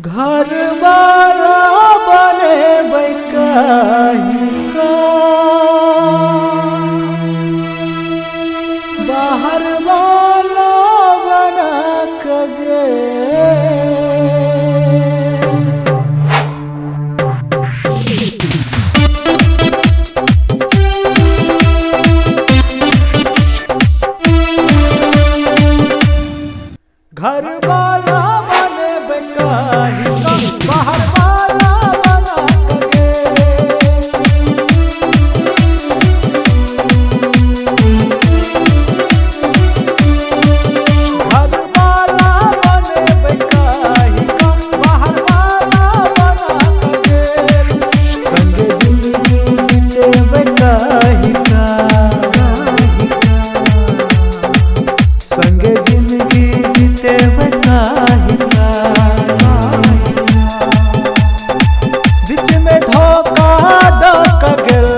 घर वाला बने बैकाहिका बाहर वाला बना कगे घर वाला बने बैकाहिका बाहर वाला बना कगे घर वाला बने बैकाहिका बाहर वाला बना कगे संगे जिंदगी बीते बैकाहिका संगे जिंदगी बीते बैकाहिका बीच में धोखा दक गेल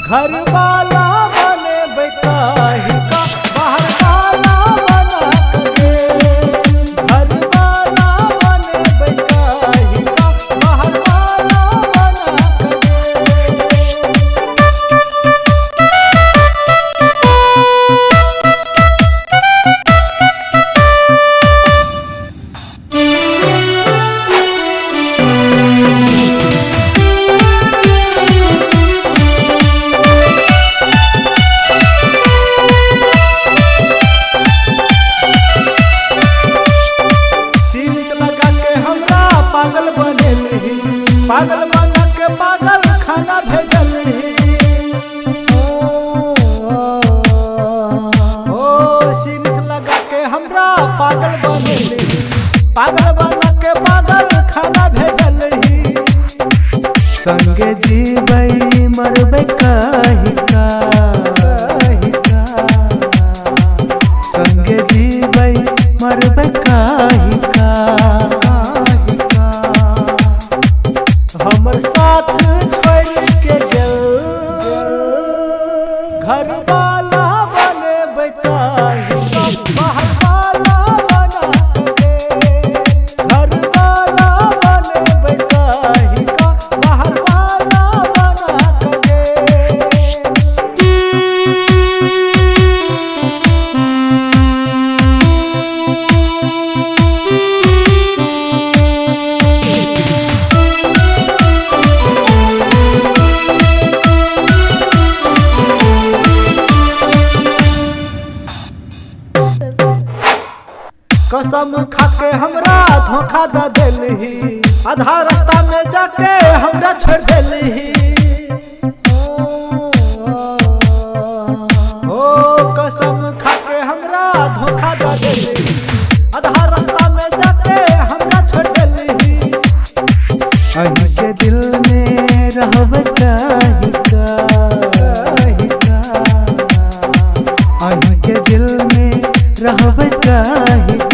घर वाला बने बैकाहिका बाहर वाला बना कगे घर वाला बने बैकाहिका बाहर वाला बना कगे पागल बनेली पागल बना के पागल खाना भेजली ओ सीरीज लगा के हमरा पागल बनेली पागल बना के पागल खाना भेजली संगे जीबै मरबै काहिका संगे जीबै मरबै काहिका हमर साथ छोड़ के गेल घर वाला बने बैकाहिका बाहर वाला बना कगे घर वाला बने बैकाहिका बाहर वाला बना कगे कसम खाके हमरा धोखा द देलही आधा रास्ता में जाके हमरा छोड़ देलही ओ कसम खाके हमरा धोखा द देलही आधा रास्ता में जाके हमरा छोड़ देलही अहीं के दिल में रहबै काहिका अहीं के दिल में रहबै काहिका